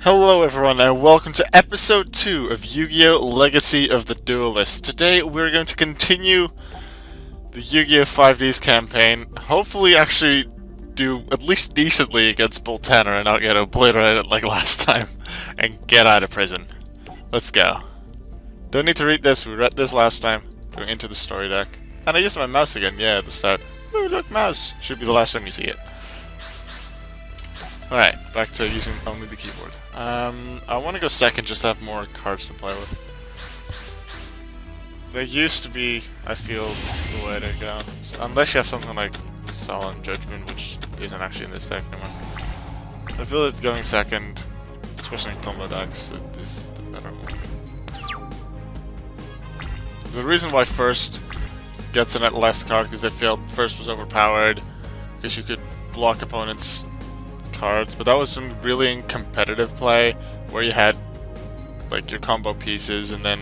Hello everyone and welcome to episode 2 of Yu-Gi-Oh! Legacy of the Duelist. Today we're going to continue the Yu-Gi-Oh! 5Ds campaign, hopefully actually do at least decently against Bull Tanner and not get obliterated like last time, and get out of prison. Let's go. Don't need to read this, we read this last time. Going into the story deck. And I used my mouse again, yeah, at the start. Ooh, look, mouse! Should be the last time you see it. Alright, back to using only the keyboard. I want to go second just to have more cards to play with. They used to be, I feel, the way to go. So, unless you have something like Solemn Judgment, which isn't actually in this deck anymore. I feel that going second, especially in combo decks, is the better one. The reason why first gets in at less card because they felt first was overpowered, because you could block opponents' cards, but that was some really competitive play where you had like your combo pieces and then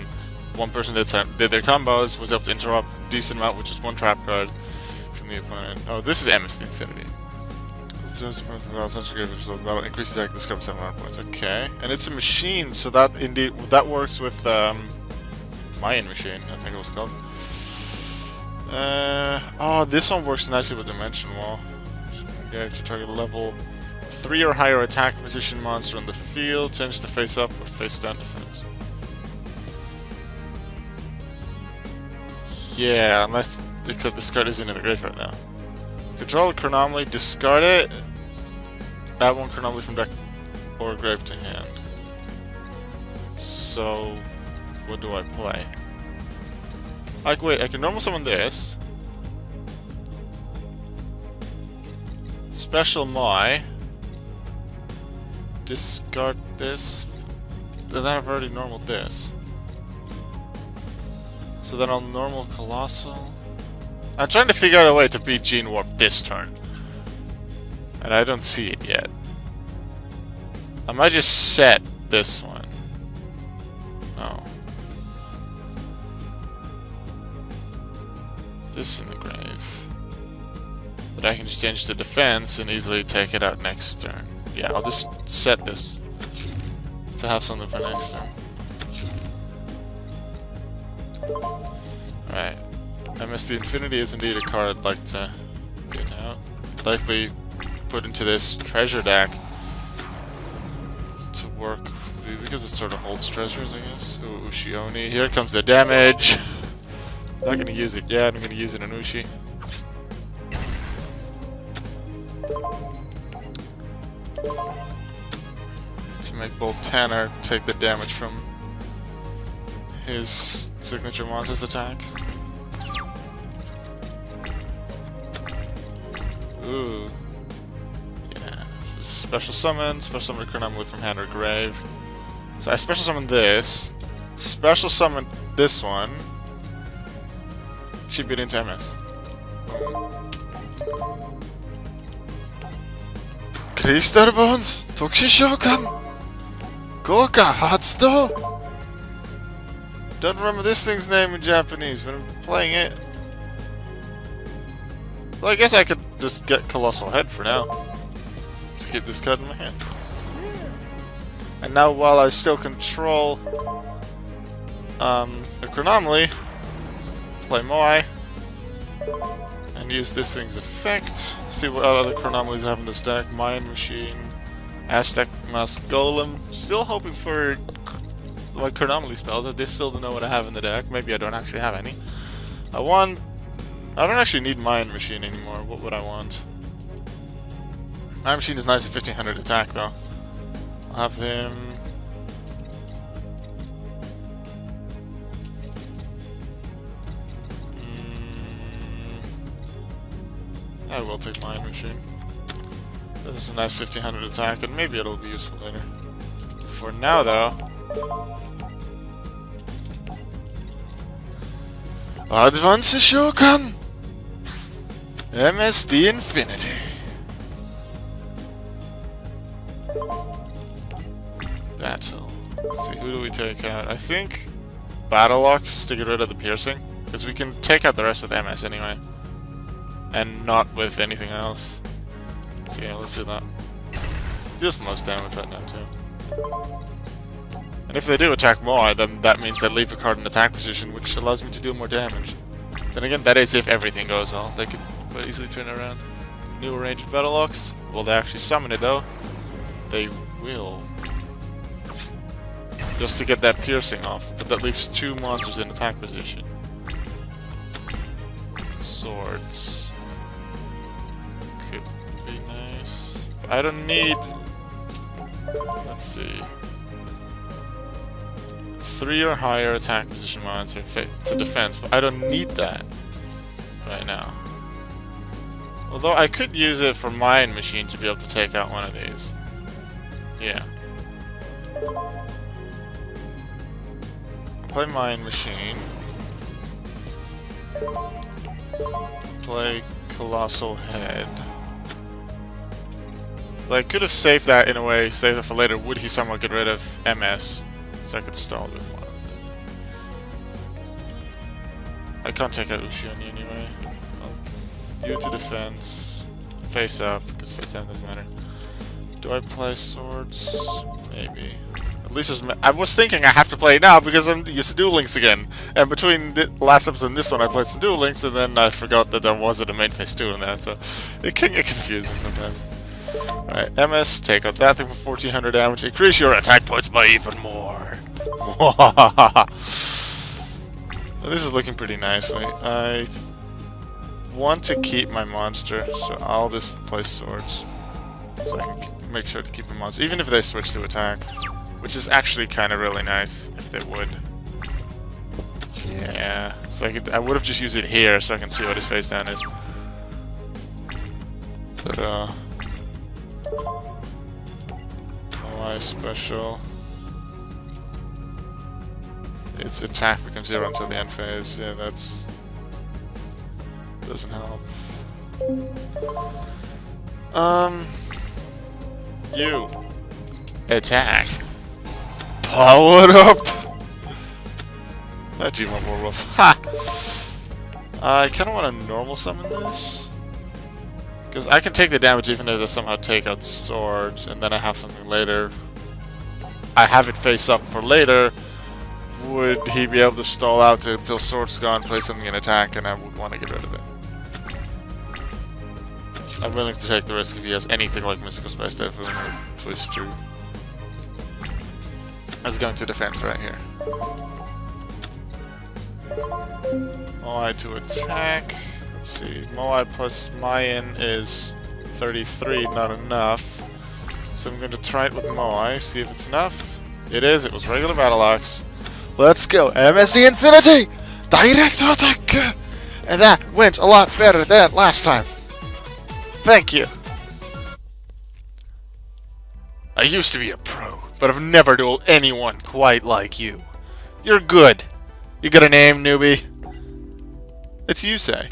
one person did their combos, was able to interrupt a decent amount, which is one trap card from the opponent. Oh, this is Emes the Infinity. That'll increase the deck discard 700 points. Okay, and it's a machine, so that indeed that works with Mayan Machine, I think it was called. Oh, this one works nicely with Dimension Wall. Okay, to target level 3 or higher attack position monster on the field, change to face up or face down defense. Yeah, unless, except this card isn't in the grave right now. Control a Chronomaly, discard it, add one Chronomaly from deck or grave to hand. So, what do I play? Like, wait, I can normal summon this. Special Mai. Discard this. Then I've already normaled this. So then I'll normal Colossal. I'm trying to figure out a way to beat Gene Warp this turn. And I don't see it yet. I might just set this one. No. This is in the grave. But I can just change to defense and easily take it out next turn. Yeah, I'll just set this to have something for next turn. Alright. Emes the Infinity is indeed a card I'd like to get out. Likely put into this treasure deck to work, because it sort of holds treasures, I guess. Ooh, Ushioni. Here comes the damage! Not gonna use it yet, I'm gonna use it in Ushi. To make Bull Tanner take the damage from his signature monster's attack. Ooh. Yeah. Special summon Chronomaly from hand or grave. So I special summon this. Special summon this one. Cheap it into MS. Crystal Bones! Tokushokan! Goka Hatsuto! Don't remember this thing's name in Japanese, but I'm playing it. Well, I guess I could just get Colossal Head for now. To get this card in my hand. And now while I still control the Chronomaly, play Moai. And use this thing's effect. See what other Chronomalies I have in this deck. Mayan Machine, Aztec Mask Golem. Still hoping for like Chronomaly spells. I still don't know what I have in the deck. Maybe I don't actually have any. I don't actually need Mayan Machine anymore. What would I want? Mayan Machine is nice at 1500 attack though. I'll have him. I will take Mayan Machine. This is a nice 1500 attack, and maybe it'll be useful later. For now, though... Advance Shokan! Emes the Infinity! Battle. Let's see, who do we take out? I think... Battle Locks to get rid of the piercing. Because we can take out the rest with MS anyway. And not with anything else. So yeah, let's do that. Deals the most damage right now too. And if they do attack more, then that means they leave a card in attack position, which allows me to do more damage. Then again, that is if everything goes well. They could quite easily turn it around. New arranged battle locks. Will they actually summon it though? They will. Just to get that piercing off, but that leaves 2 monsters in attack position. Swords. Could be nice. I don't need... Let's see. 3 or higher attack position monster to defense, but I don't need that right now. Although I could use it for Mine Machine to be able to take out one of these. Yeah. Play Mine Machine. Play Colossal Head. But I could have saved that in a way, saved it for later. Would he somehow get rid of MS? So I could stall a bit more. I can't take out Ushioni anyway. You to defense. Face up, because face down doesn't matter. Do I play swords? Maybe. At least I was thinking I have to play it now because I'm used to Duel Links again. And between the last episode and this one I played some Duel Links and then I forgot that there wasn't a main phase 2 in that, so it can get confusing sometimes. Alright, MS, take out that thing for 1400 damage. Increase your attack points by even more. This is looking pretty nicely. I want to keep my monster, so I'll just play swords. So I can make sure to keep my monster, even if they switch to attack. Which is actually kind of really nice, if they would. Yeah, so I would have just used it here so I can see what his face down is. Ta-da. OI special. Its attack becomes 0 until the end phase. Yeah, that's... doesn't help. You. Attack. Power up! That G1 Werewolf. Ha! I kinda wanna normal summon this. Because I can take the damage even if they somehow take out swords, and then I have something later. I have it face up for later. Would he be able to stall out until sword's gone, play something in attack, and I would want to get rid of it. I'm willing to take the risk if he has anything like Mystical Spice Typhoon or Twist through. I was going to defense right here. Moai to attack. Let's see. Moai plus Mayan is 33, not enough. So I'm going to try it with Moai, see if it's enough. It is. It was regular battle axe. Let's go. Emes the Infinity! Direct attack! And that went a lot better than last time. Thank you. I used to be a pro, but I've never dueled anyone quite like you. You're good. You got a name, newbie? It's you say.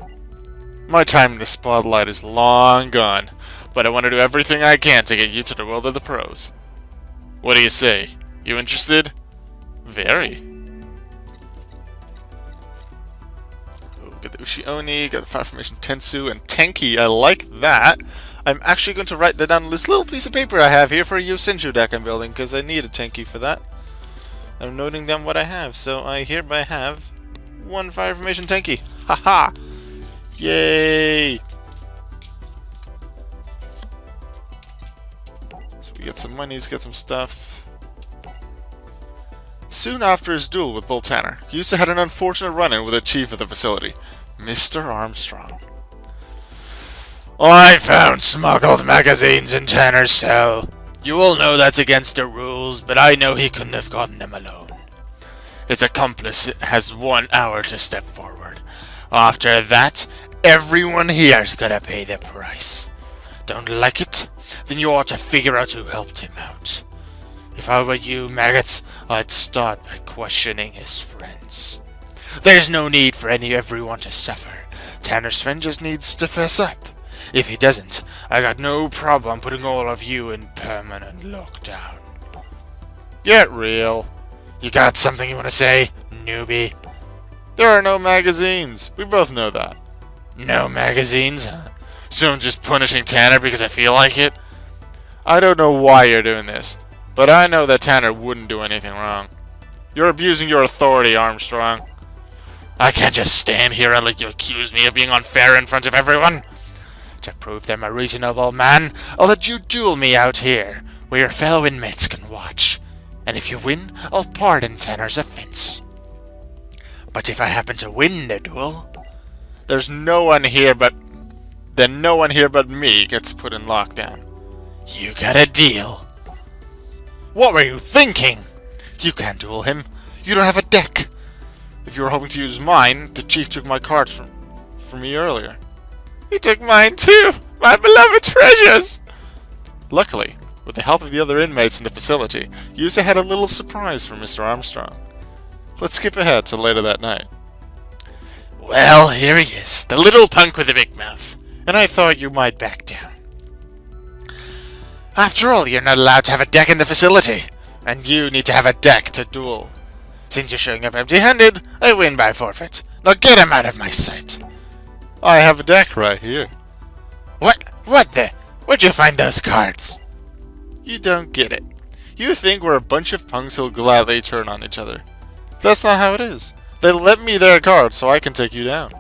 My time in the spotlight is long gone, but I want to do everything I can to get you to the world of the pros. What do you say? You interested? Very. Got the Ushioni, got the Fire Formation Tensu, and Tenki. I like that. I'm actually going to write that down on this little piece of paper I have here for a Yosenju deck I'm building, because I need a Tenki for that. I'm noting down what I have, so I hereby have 1 Fire Formation Tenki. Haha! Yay! So we get some monies, get some stuff. Soon after his duel with Bull Tanner, Yusa had an unfortunate run-in with a chief of the facility, Mr. Armstrong. I found smuggled magazines in Tanner's cell. You all know that's against the rules, but I know he couldn't have gotten them alone. His accomplice has 1 hour to step forward. After that, everyone here's gotta pay the price. Don't like it? Then you ought to figure out who helped him out. If I were you, maggots, I'd start by questioning his friends. There's no need for everyone to suffer. Tanner's friend just needs to fess up. If he doesn't, I got no problem putting all of you in permanent lockdown. Get real. You got something you want to say, newbie? There are no magazines. We both know that. No magazines, huh? So I'm just punishing Tanner because I feel like it? I don't know why you're doing this. But I know that Tanner wouldn't do anything wrong. You're abusing your authority, Armstrong. I can't just stand here and let you accuse me of being unfair in front of everyone. To prove I'm a reasonable man, I'll let you duel me out here, where your fellow inmates can watch. And if you win, I'll pardon Tanner's offense. But if I happen to win the duel, there's no one here but... then no one here but me gets put in lockdown. You got a deal. What were you thinking? You can't duel him. You don't have a deck. If you were hoping to use mine, the chief took my cards from me earlier. He took mine too, my beloved treasures! Luckily, with the help of the other inmates in the facility, Yusa had a little surprise for Mr. Armstrong. Let's skip ahead to later that night. Well, here he is, the little punk with the big mouth, and I thought you might back down. After all, you're not allowed to have a deck in the facility, and you need to have a deck to duel. Since you're showing up empty-handed, I win by forfeit. Now get him out of my sight. I have a deck right here. What the? Where'd you find those cards? You don't get it. You think we're a bunch of punks who'll gladly turn on each other. That's not how it is. They lent me their cards so I can take you down.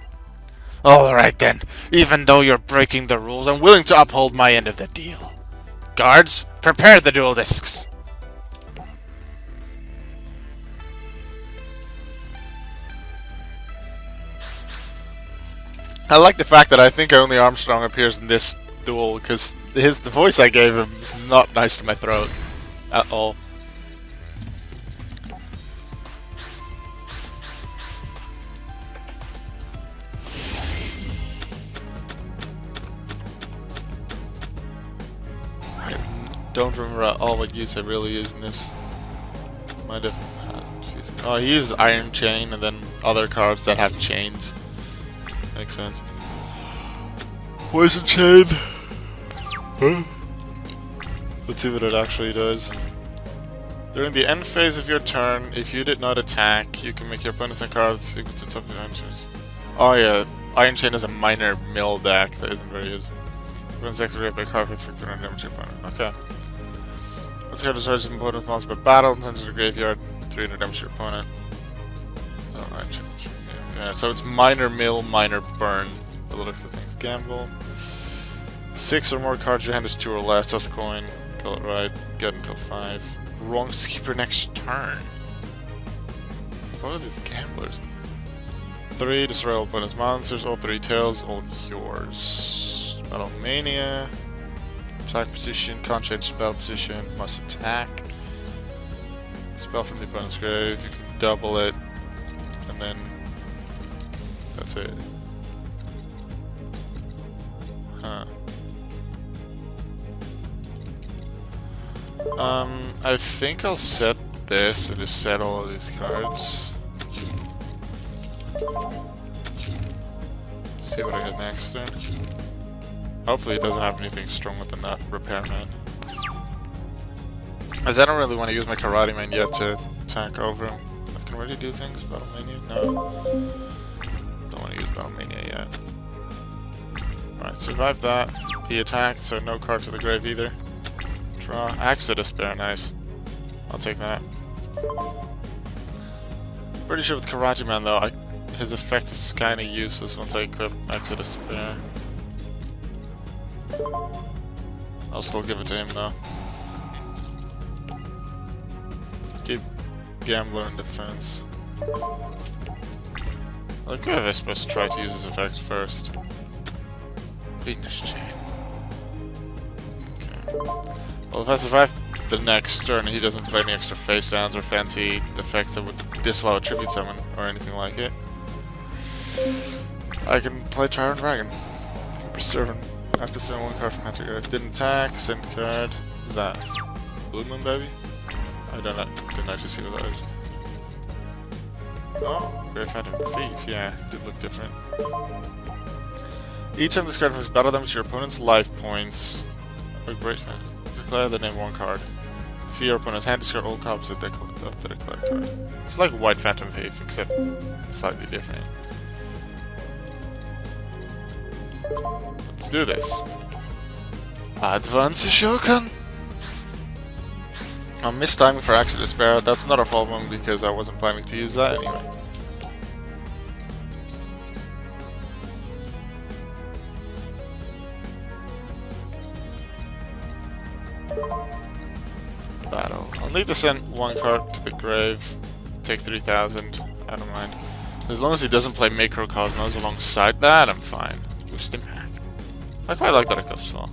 Alright then. Even though you're breaking the rules, I'm willing to uphold my end of the deal. Guards, prepare the duel discs. I like the fact that I think only Armstrong appears in this duel, because the voice I gave him is not nice to my throat at all. I don't remember at all what use I really used in this. Might have. Oh, he uses Iron Chain and then other cards that have chains. Makes sense. Poison Chain! Huh? Let's see what it actually does. During the end phase of your turn, if you did not attack, you can make your opponents and cards equal to the top of your entries. Oh yeah, Iron Chain is a minor mill deck that isn't very useful. Opponent's deck is by a card with 59 damage to your opponent. Okay. Once you have destroyed an opponent's monster by battle, and sends to the graveyard, 300 damage to your opponent. Oh, Iron Chain. Yeah, so it's minor mill, minor burn. By the looks of things. Gamble. 6 or more cards in your hand is 2 or less. Toss a coin. Call it right. Get until 5. Wrong skip your next turn. What are these gamblers? 3. Destroy all opponent's monsters. All 3 tails. All yours. Battle Mania. Attack position. Can't change spell position. Must attack. Spell from the opponent's grave. You can double it. And then... that's it. Huh. I think I'll set this and just set all of these cards. See what I get next turn. Hopefully it doesn't have anything strong with the repairman. As I don't really want to use my Karate Man yet to attack over him. I can already do things, Battle Mania? No. Don't want to use Battle Mania yet. Alright, survive that. He attacked, so no card to the grave either. Draw. Axe of Despair, nice. I'll take that. Pretty sure with Karate Man though, his effect is kinda useless once I equip Axe of Despair. I'll still give it to him though. Keep Gambler in defense. I could have, I suppose, tried to use his effect first. Venus Chain. Okay. Well, if I survive the next turn, he doesn't play any extra face downs or fancy effects that would disallow a tribute summon or anything like it. I can play Tyrant Dragon. Preserve him. I have to send 1 card from hand to grave. Didn't attack, send card. Who's that? Blue Moon Baby? I didn't actually see what that is. Oh, Great Phantom Thief. Yeah, did look different. Each time this card has battle damage to your opponent's life points. Oh, Great Phantom. Declare the name 1 card. See your opponent's hand, discard all copies of the declared card. It's like White Phantom Thief, except slightly different. Let's do this. Advance Shokan! I'm mistiming for Axe of Despair. That's not a problem because I wasn't planning to use that anyway. Battle. I'll need to send one card to the grave. Take 3,000. I don't mind. As long as he doesn't play Macrocosmos alongside that, I'm fine. Boost impact. I quite like that Cup Spell.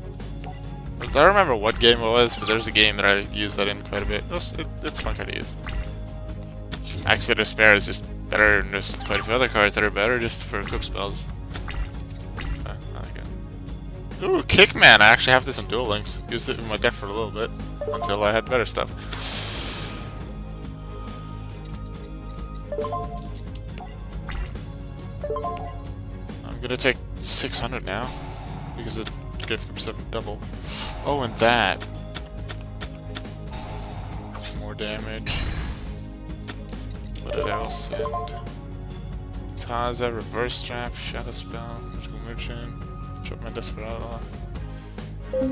I don't remember what game it was, but there's a game that I used that in quite a bit. It's fun card to use. Axe of Despair is just better than just quite a few other cards that are better just for Cup Spells. I like it. Ooh, Kickman! I actually have this in Duel Links. Used it in my deck for a little bit, until I had better stuff. I'm gonna take 600 now, because the gift gives up double. Oh, and that. More damage. What else? And Taza, Reverse Trap, Shadow Spell, Magical Merchant, Drop my Desperado.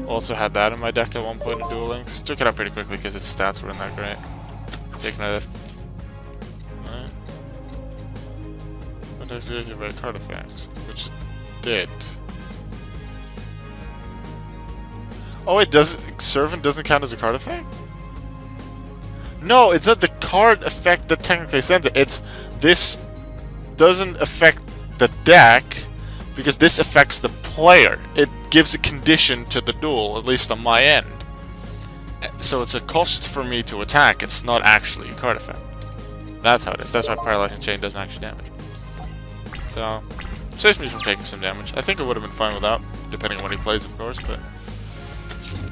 Also had that in my deck at one point in Duel Links. Took it up pretty quickly because its stats weren't that great. Take another. Alright. What does it give a card effect? Which it did. Oh, it doesn't. Servant doesn't count as a card effect? No, it's not the card effect that technically sends it. It's this doesn't affect the deck because this affects the player. It gives a condition to the duel, at least on my end. So it's a cost for me to attack. It's not actually a card effect. That's how it is. That's why Paralyzing Chain doesn't actually damage. So, saves me from taking some damage. I think it would have been fine without, depending on what he plays, of course, but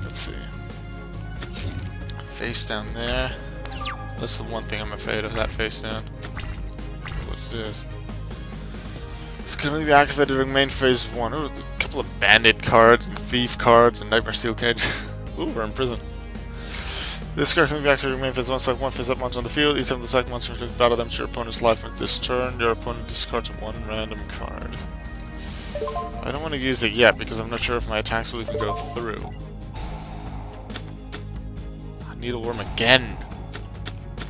let's see. Face down there. That's the one thing I'm afraid of, that face down. What's this? It's going to be activated during main phase 1. Ooh, a couple of bandit cards, and thief cards, and Nightmare Steel Cage. Ooh, we're in prison. This card can be activated during main phase 1. Select one face up monster on the field. Each time the select monster can battle them to your opponent's life. With this turn, your opponent discards one random card. I don't want to use it yet because I'm not sure if my attacks will even go through. Needleworm again.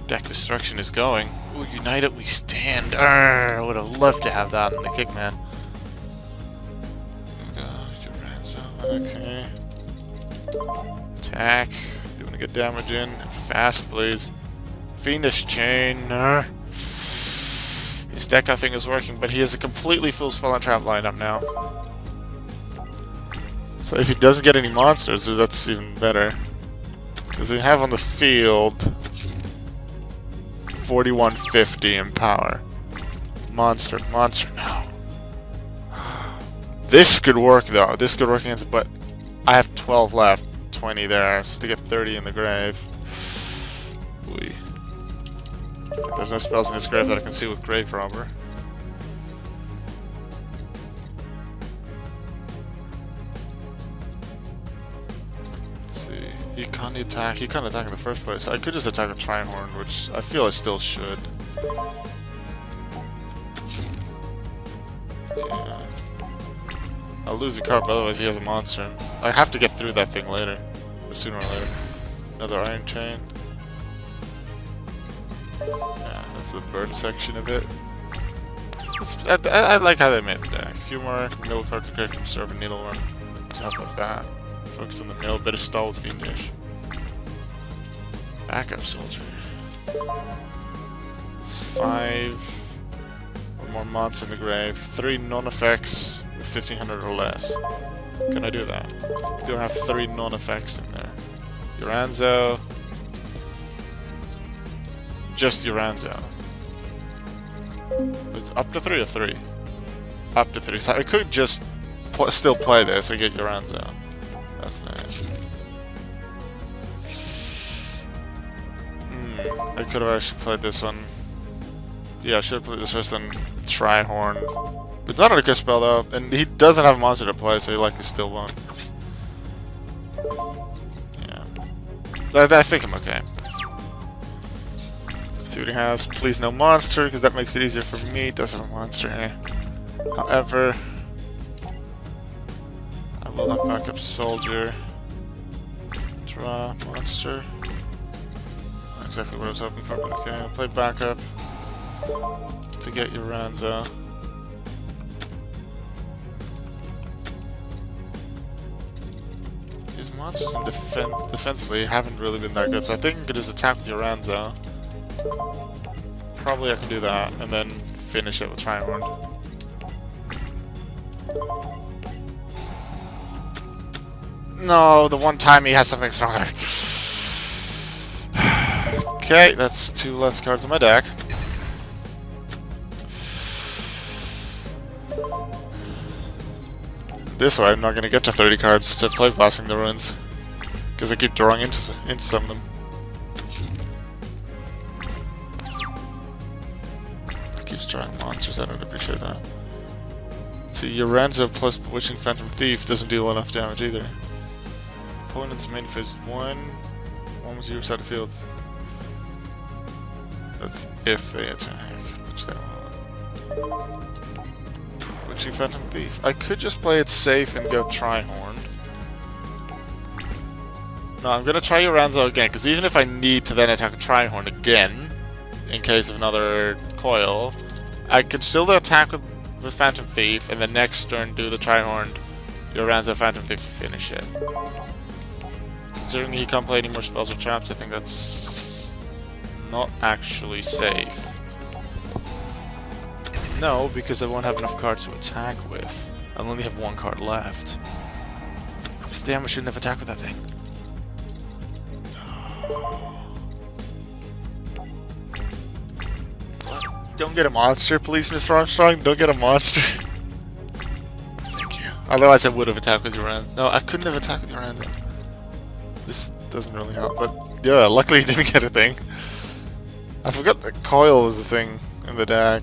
Deck destruction is going. Ooh, United we stand. I would have loved to have that in the Kickman. Okay. Attack. You want to get damage in. Fast, please. Fiendish Chain. His deck, I think, is working, but he has a completely full spell and trap lineup now. So if he doesn't get any monsters, that's even better. Because we have on the field 4150 in power. Monster, no. This could work though. This could work against it, but I have 12 left, 20 there, so to get 30 in the grave. Ooh. There's no spells in this grave that I can see with Grave Robber. He can't attack. He can't attack in the first place. I could just attack a Trihorn, which I feel I still should. Yeah. I'll lose a card, but otherwise he has a monster. I have to get through that thing later. Sooner or later. Another Iron Chain. Yeah, that's the burn section of it. I like how they made the deck. A few more middle cards to create from Servant Needleworm. Top of that. Focus on the middle, bit of stall with Fiendish. Backup Soldier. It's 5. One more Mons in the grave. 3 non-effects with 1500 or less. Can I do that? Do I have 3 non-effects in there? Uranzo. Just Uranzo. Was it up to 3 or 3? Up to 3. So I could just still play this and get Uranzo. That's nice. I could have actually played this on... Yeah, I should have played this first on Trihorn. It's not a good spell though, and he doesn't have a monster to play, so he likely still won't. Yeah. I think I'm okay. Let's see what he has. Please no monster, because that makes it easier for me. Doesn't have a monster here. However... I will have backup soldier. Draw monster. exactly what I was hoping for, but okay. I'll play backup to get your Ranza. These monsters in defensively haven't really been that good, so I think I could just attack with your Ranza. Probably I can do that, and then finish it with Trihorn. No, the one time he has something stronger. Okay, that's 2 less cards in my deck. This way I'm not going to get to 30 cards to play Blasting the Ruins. Because I keep drawing into some of them. Keeps drawing monsters, I don't appreciate that. See, your Ranza plus Bewitching Phantom Thief doesn't deal enough damage either. Opponent's main phase 1 was your side of field. That's if they attack, which they won't. Bewitching Phantom Thief. I could just play it safe and go Trihorn. No, I'm gonna try your Ranza again, because even if I need to then attack a Trihorn again, in case of another coil, I could still attack with Phantom Thief, and the next turn do the Trihorn, your Ranza Phantom Thief to finish it. Considering he can't play any more spells or traps, I think that's not actually safe. No, because I won't have enough cards to attack with. I'll only have 1 card left. Damn, I shouldn't have attacked with that thing. Don't get a monster, please, Mr. Armstrong. Don't get a monster. Thank you. Otherwise, I would have attacked with your Ranza. No, I couldn't have attacked with your Ranza. This doesn't really help, but yeah, luckily you didn't get a thing. I forgot that coil was the thing in the deck.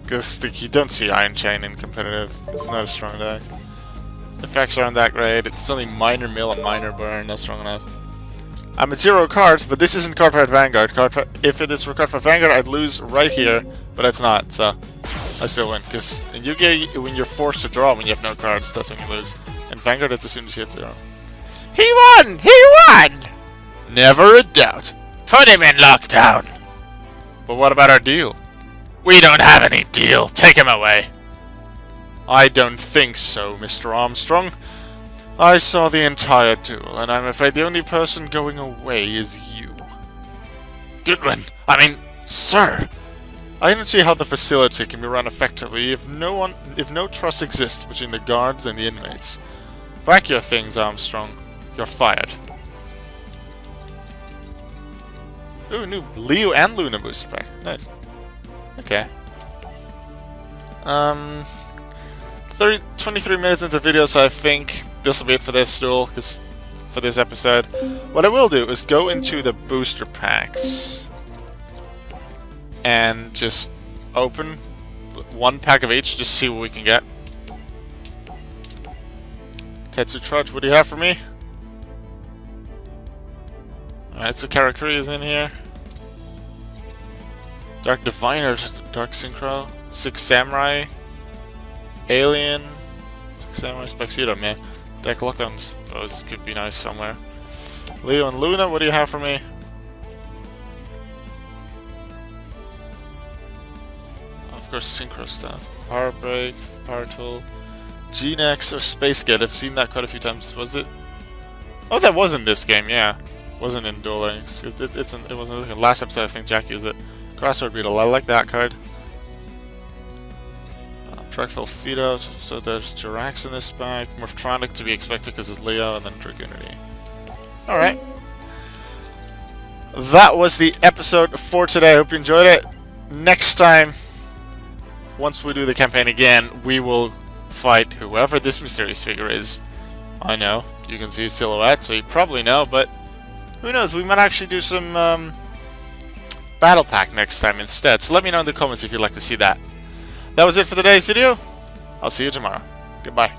Because you don't see Iron Chain in competitive. It's not a strong deck. Effects aren't that great. It's only minor mill and minor burn, not strong enough. I'm at 0 cards, but this isn't Cardfight Vanguard. If it is for Cardfight Vanguard, I'd lose right here, but it's not, so I still win. Because in Yu-Gi-Oh, when you're forced to draw when you have no cards, that's when you lose. In Vanguard, it's as soon as you hit 0. He won! He won! Never a doubt. Put him in lockdown. But what about our deal? We don't have any deal. Take him away. I don't think so, Mr. Armstrong. I saw the entire duel, and I'm afraid the only person going away is you. Goodwin, sir. I don't see how the facility can be run effectively if no trust exists between the guards and the inmates. Pack your things, Armstrong. You're fired. Ooh, new Leo and Luna booster pack. Nice. Okay. 23 minutes into the video, so I think this will be it for this duel, for this episode. What I will do is go into the booster packs and just open 1 pack of each, just see what we can get. Tetsu Trudge, what do you have for me? Alright, so Karakuri is in here. Dark Diviner, Dark Synchro, 6 Samurai, Alien, 6 Samurai, Spexido, man. Deck Lockdown, suppose, could be nice somewhere. Leo and Luna, what do you have for me? Of course, Synchro stuff. Power Break, Power Tool, G-Nex, or Space Gate. I've seen that quite a few times. Was it? Oh, that was in this game, yeah. Wasn't in Duel Links. It wasn't in the last episode, I think Jack used it. Crossword Beetle, I like that card. Trackful Feedout, so there's Jirax in this pack. Morphtronic to be expected because it's Leo, and then Dragoonity. Alright. That was the episode for today. I hope you enjoyed it. Next time, once we do the campaign again, we will fight whoever this mysterious figure is. I know, you can see his silhouette, so you probably know, but who knows, we might actually do some battle pack next time instead. So let me know in the comments if you'd like to see that. That was it for today's video. I'll see you tomorrow. Goodbye.